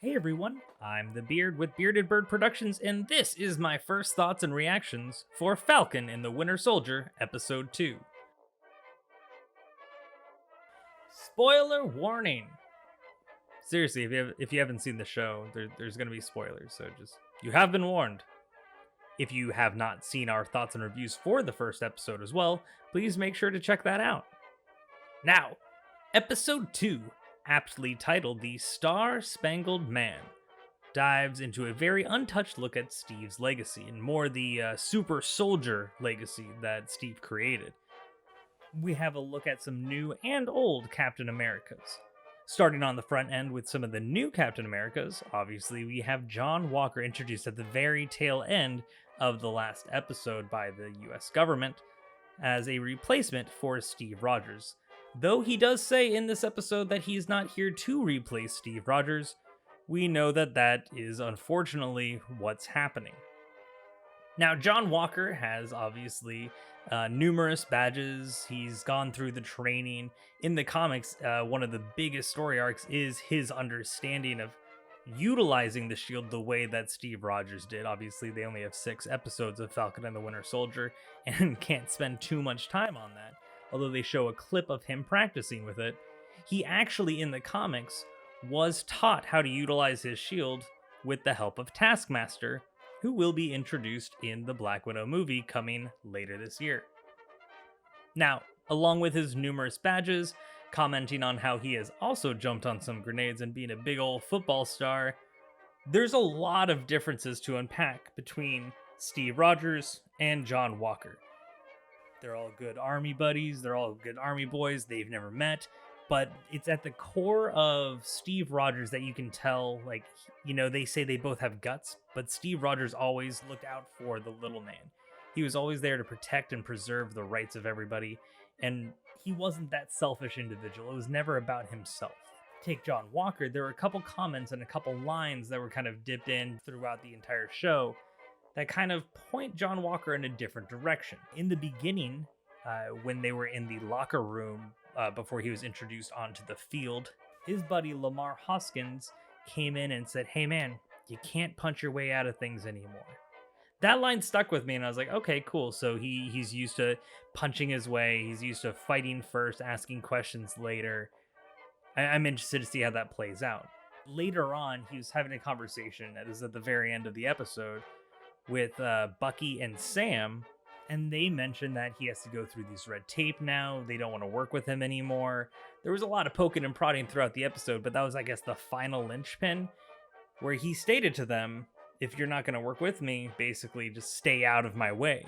Hey everyone, I'm the Beard with Bearded Bird Productions, and this is my first thoughts and reactions for Falcon and the Winter Soldier, Episode 2. Spoiler warning! Seriously, if you haven't seen the show, there's going to be spoilers, so you have been warned. If you have not seen our thoughts and reviews for the first episode as well, please make sure to check that out. Now, Episode 2, aptly titled The Star-Spangled Man, dives into a very untouched look at Steve's legacy and more the super soldier legacy that Steve created. We have a look at some new and old Captain Americas. Starting on the front end with some of the new Captain Americas, obviously we have John Walker introduced at the very tail end of the last episode by the US government as a replacement for Steve Rogers. Though he does say in this episode that he's not here to replace Steve Rogers, we know that that is unfortunately what's happening. Now, John Walker has obviously numerous badges. He's gone through the training. In the comics, one of the biggest story arcs is his understanding of utilizing the shield the way that Steve Rogers did. Obviously, they only have 6 episodes of Falcon and the Winter Soldier and can't spend too much time on that. Although they show a clip of him practicing with it, he actually in the comics was taught how to utilize his shield with the help of Taskmaster, who will be introduced in the Black Widow movie coming later this year. Now, along with his numerous badges, commenting on how he has also jumped on some grenades and being a big old football star, there's a lot of differences to unpack between Steve Rogers and John Walker. They're all good army buddies, they're all good army boys, they've never met, but it's at the core of Steve Rogers that you can tell, like, they say they both have guts, but Steve Rogers always looked out for the little man. He was always there to protect and preserve the rights of everybody, and he wasn't that selfish individual. It was never about himself. Take John Walker, there were a couple comments and a couple lines that were kind of dipped in throughout the entire show that kind of point John Walker in a different direction. In the beginning, when they were in the locker room before he was introduced onto the field, his buddy Lamar Hoskins came in and said, "Hey man, you can't punch your way out of things anymore." That line stuck with me, and I was like, okay, cool. So he's used to punching his way. He's used to fighting first, asking questions later. I'm interested to see how that plays out. Later on, he was having a conversation that is at the very end of the episode with Bucky and Sam, and they mentioned that he has to go through these red tape now. They don't want to work with him anymore. There was a lot of poking and prodding throughout the episode, but that was, I guess, the final linchpin where he stated to them, if you're not going to work with me, basically just stay out of my way.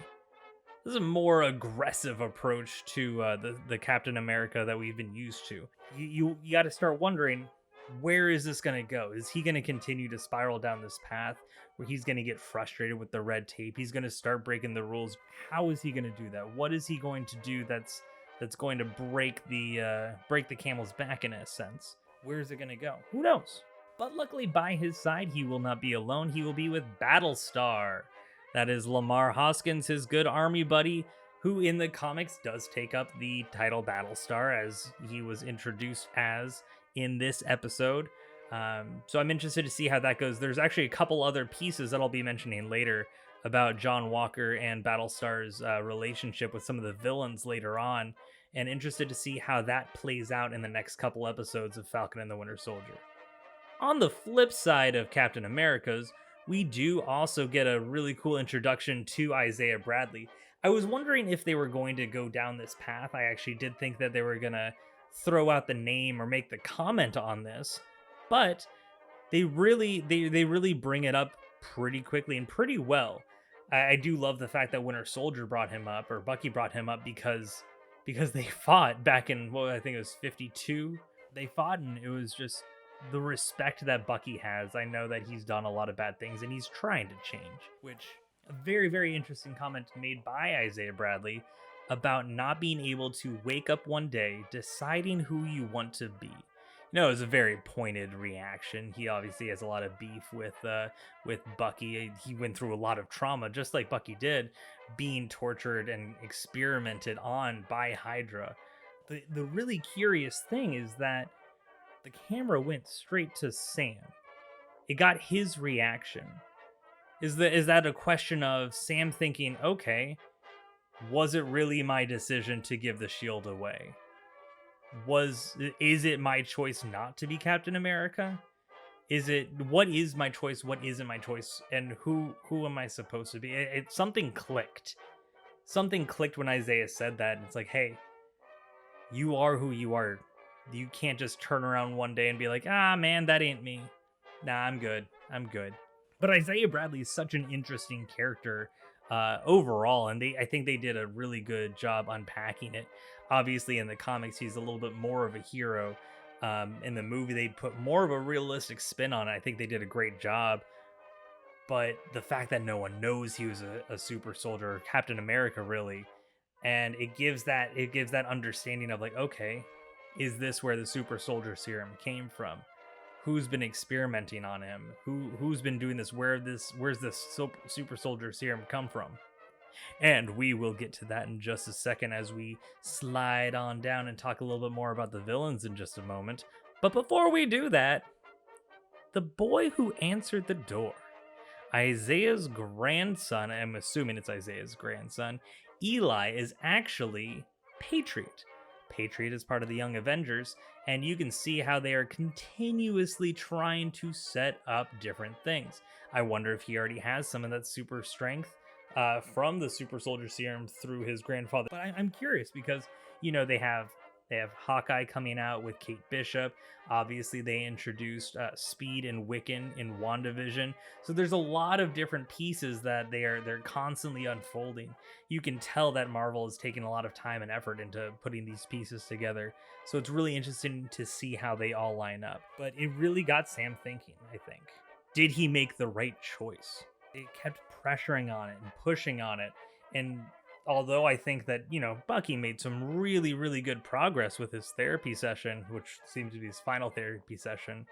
This is a more aggressive approach to the Captain America that we've been used to. You got to start wondering, where is this going to go? Is he going to continue to spiral down this path where he's going to get frustrated with the red tape? He's going to start breaking the rules. How is he going to do that? What is he going to do that's going to break the camel's back in a sense? Where is it going to go? Who knows? But luckily by his side, he will not be alone. He will be with Battlestar. That is Lamar Hoskins, his good army buddy, who in the comics does take up the title Battlestar as he was introduced as in this episode. So I'm interested to see how that goes. There's actually a couple other pieces that I'll be mentioning later about John Walker and Battlestar's relationship with some of the villains later on, and interested to see how that plays out in the next couple episodes of Falcon and the Winter Soldier. On the flip side of Captain America's, we do also get a really cool introduction to Isaiah Bradley. I was wondering if they were going to go down this path. I actually did think that they were going to throw out the name or make the comment on this, but they really bring it up pretty quickly and pretty well. I do love the fact that Winter Soldier brought him up, or Bucky brought him up, because they fought back in, well, I think it was 52. They fought, and it was just the respect that Bucky has. I know that he's done a lot of bad things and he's trying to change, which a very, very interesting comment made by Isaiah Bradley about not being able to wake up one day deciding who you want to be. It was a very pointed reaction. He obviously has a lot of beef with Bucky. He went through a lot of trauma, just like Bucky did, being tortured and experimented on by Hydra. The really curious thing is that the camera went straight to Sam. it got his reaction. Is that a question of Sam thinking, okay, was it really my decision to give the shield away? Is it my choice not to be Captain America? What is my choice? What isn't my choice? And who am I supposed to be? Something clicked. Something clicked when Isaiah said that. And it's like, hey, you are who you are. You can't just turn around one day and be like, ah, man, that ain't me. Nah, I'm good. I'm good. But Isaiah Bradley is such an interesting character overall, and I think they did a really good job unpacking it. Obviously, in the comics, he's a little bit more of a hero. In the movie, they put more of a realistic spin on it. I think they did a great job. But the fact that no one knows he was a super soldier, Captain America, really, and it gives that understanding of like, okay, is this where the super soldier serum came from? Who's been experimenting on him? Who's been doing this? Where's this super soldier serum come from? And we will get to that in just a second as we slide on down and talk a little bit more about the villains in just a moment. But before we do that, the boy who answered the door, Isaiah's grandson, I'm assuming it's Isaiah's grandson, Eli, is actually Patriot. Patriot is part of the Young Avengers, and you can see how they are continuously trying to set up different things. I wonder if he already has some of that super strength from the super soldier serum through his grandfather. But I'm curious because, you know, they have Hawkeye coming out with Kate Bishop. Obviously, they introduced Speed and Wiccan in WandaVision. So there's a lot of different pieces that they're constantly unfolding. You can tell that Marvel is taking a lot of time and effort into putting these pieces together. So it's really interesting to see how they all line up. But it really got Sam thinking, I think. Did he make the right choice? It kept pressuring on it and pushing on it. And although I think that, you know, Bucky made some really, really good progress with his therapy session, which seems to be his final therapy session.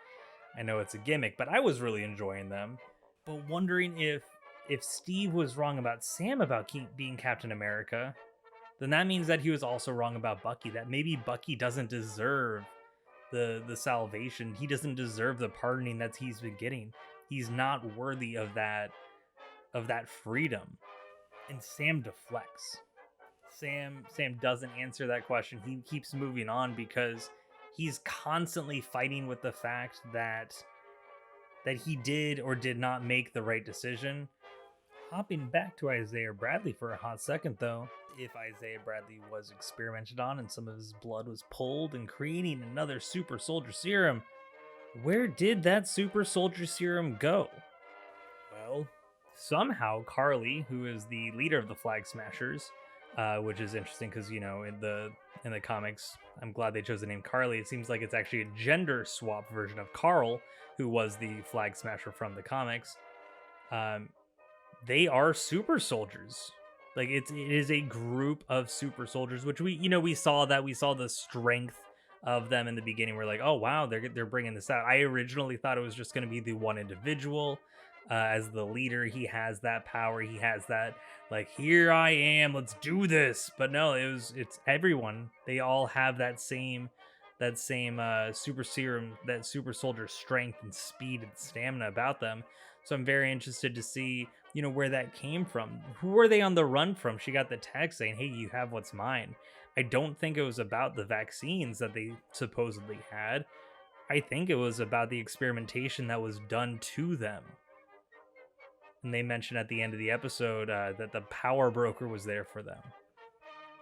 I know it's a gimmick, but I was really enjoying them. But wondering if Steve was wrong about Sam about being Captain America, then that means that he was also wrong about Bucky, that maybe Bucky doesn't deserve the salvation. He doesn't deserve the pardoning that he's been getting. He's not worthy of that freedom. And Sam deflects. Sam doesn't answer that question. He keeps moving on because he's constantly fighting with the fact that he did or did not make the right decision. Hopping back to Isaiah Bradley for a hot second, though, if Isaiah Bradley was experimented on and some of his blood was pulled and creating another super soldier serum, where did that super soldier serum go? Well, somehow Carly, who is the leader of the Flag Smashers, which is interesting because, you know, in the comics, I'm glad they chose the name Carly. It seems like it's actually a gender swap version of Carl, who was the Flag Smasher from the comics. They are super soldiers. Like it is a group of super soldiers, which we saw the strength of them in the beginning. We're like, oh wow, they're bringing this out. I originally thought it was just going to be the one individual. As the leader, he has that power. He has that, like, here I am, let's do this. But no, it's everyone. They all have that same super serum, that super soldier strength and speed and stamina about them. So I'm very interested to see, you know, where that came from. Who were they on the run from? She got the text saying, hey, you have what's mine. I don't think it was about the vaccines that they supposedly had. I think it was about the experimentation that was done to them. And they mentioned at the end of the episode that the power broker was there for them.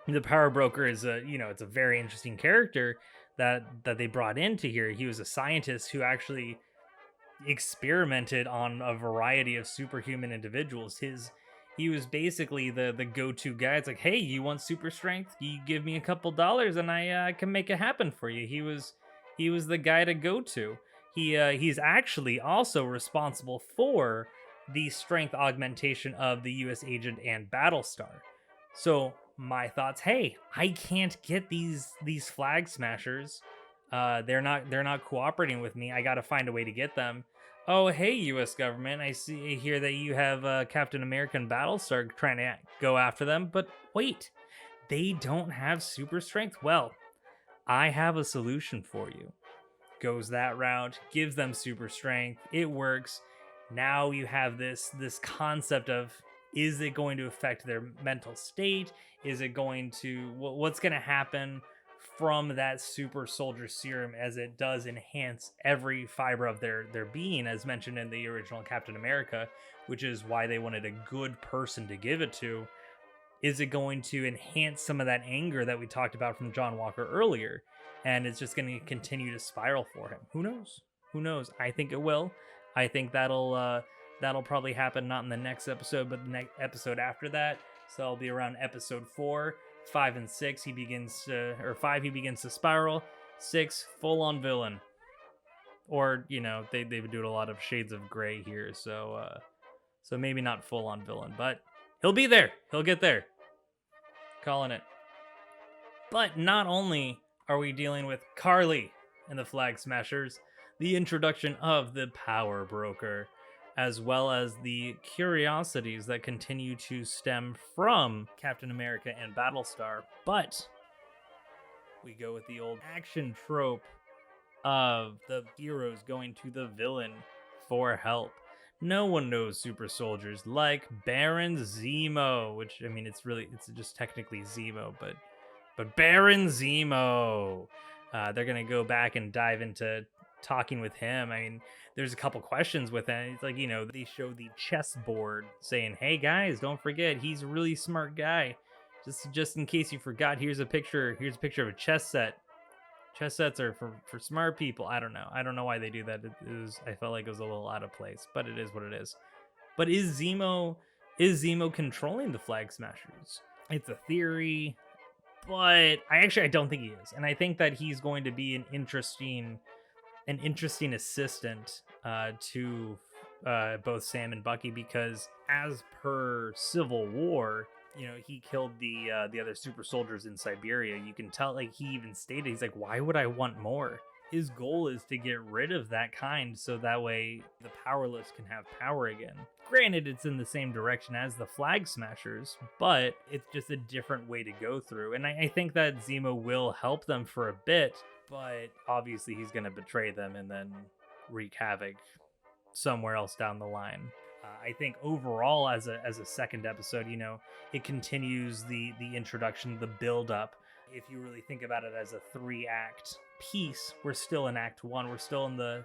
The power broker is it's a very interesting character that they brought into here. He was a scientist who actually experimented on a variety of superhuman individuals. He was basically the go-to guy. It's like, hey, you want super strength? You give me a couple dollars and I can make it happen for you. He was the guy to go to. He's actually also responsible for the strength augmentation of the US agent and Battlestar. So my thoughts, hey, I can't get these Flag Smashers. They're not cooperating with me. I got to find a way to get them. Oh, hey, US government, I see here that you have Captain America and Battlestar trying to go after them, but wait, they don't have super strength. Well, I have a solution for you. goes that route, gives them super strength. It works. Now you have this concept of, is it going to affect their mental state? Is it going to, what's going to happen from that super soldier serum, as it does enhance every fiber of their being, as mentioned in the original Captain America, which is why they wanted a good person to give it to. Is it going to enhance some of that anger that we talked about from John Walker earlier? And it's just going to continue to spiral for him. Who knows? Who knows? I think it will. I think that'll probably happen not in the next episode, but the next episode after that. So it'll be around episode 4, 5, and 6. He begins to, or 5, he begins to spiral. 6, full on villain. Or, you know, they would do a lot of shades of gray here, so maybe not full on villain, but he'll be there. He'll get there. Calling it. But not only are we dealing with Carly and the Flag Smashers, the introduction of the Power Broker, as well as the curiosities that continue to stem from Captain America and Battlestar. But we go with the old action trope of the heroes going to the villain for help. No one knows super soldiers like Baron Zemo, which, I mean, it's just technically Zemo, but Baron Zemo. They're gonna go back and dive into talking with him. I mean, there's a couple questions with him. It's like, you know, they show the chessboard saying, "Hey guys, don't forget, he's a really smart guy. Just in case you forgot, here's a picture of a chess set. Chess sets are for smart people." I don't know why they do that. I felt like it was a little out of place, but it is what it is. But is Zemo controlling the Flag Smashers? It's a theory, but I don't think he is. And I think that he's going to be an interesting assistant to both Sam and Bucky, because as per Civil War, you know, he killed the other super soldiers in Siberia. You can tell, like, he even stated, he's like, why would I want more? His goal is to get rid of that kind, so that way the powerless can have power again. Granted, it's in the same direction as the Flag Smashers, but it's just a different way to go through. And I think that Zemo will help them for a bit, but obviously he's going to betray them and then wreak havoc somewhere else down the line. I think overall, as a second episode, you know, it continues the introduction, the build up. If you really think about it as a 3-act piece, we're still in Act 1. We're still in the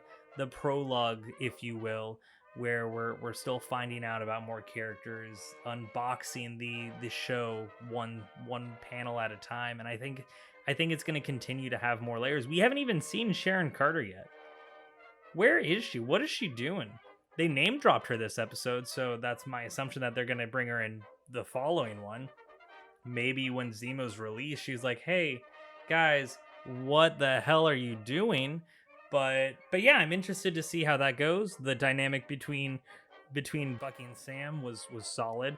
prologue, if you will, where we're still finding out about more characters, unboxing the show one panel at a time. And I think it's going to continue to have more layers. We haven't even seen Sharon Carter yet. Where is she? What is she doing? They name dropped her this episode, so that's my assumption that they're going to bring her in the following one. Maybe when Zemo's released, she's like, "Hey, guys, what the hell are you doing?" But yeah, I'm interested to see how that goes. The dynamic between Bucky and Sam was solid.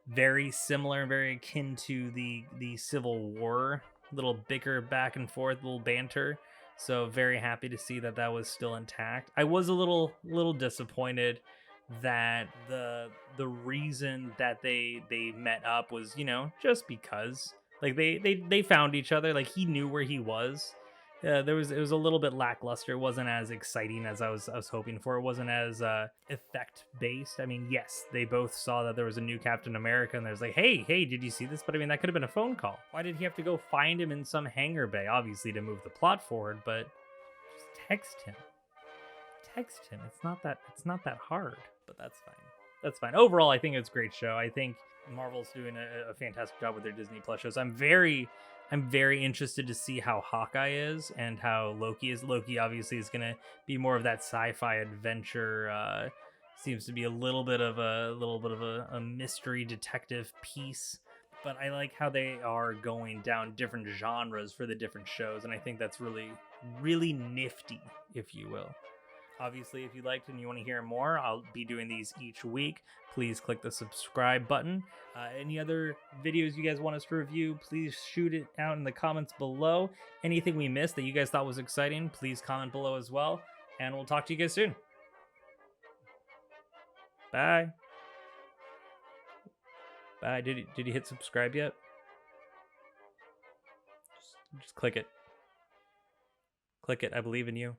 Very similar, very akin to the Civil War. Little bicker back and forth, little banter. So very happy to see that was still intact. I was a little disappointed that the reason that they met up was, you know, just because, like, they found each other. Like, he knew where he was. It was a little bit lackluster. It wasn't as exciting as I was hoping for. It wasn't as effect based. I mean, yes, they both saw that there was a new Captain America, and there's like, hey, did you see this? But I mean, that could have been a phone call. Why did he have to go find him in some hangar bay? Obviously to move the plot forward, but just text him. It's not that hard. But that's fine. Overall, I think it's a great show. I think Marvel's doing a fantastic job with their Disney Plus shows. I'm very interested to see how Hawkeye is and how Loki is. Loki obviously is going to be more of that sci-fi adventure. Seems to be a little bit of a mystery detective piece. But I like how they are going down different genres for the different shows, and I think that's really, really nifty, if you will. Obviously, if you liked and you want to hear more, I'll be doing these each week. Please click the subscribe button. Any other videos you guys want us to review, please shoot it out in the comments below. Anything we missed that you guys thought was exciting, please comment below as well. And we'll talk to you guys soon. Bye. Bye. Did you hit subscribe yet? Just click it. Click it. I believe in you.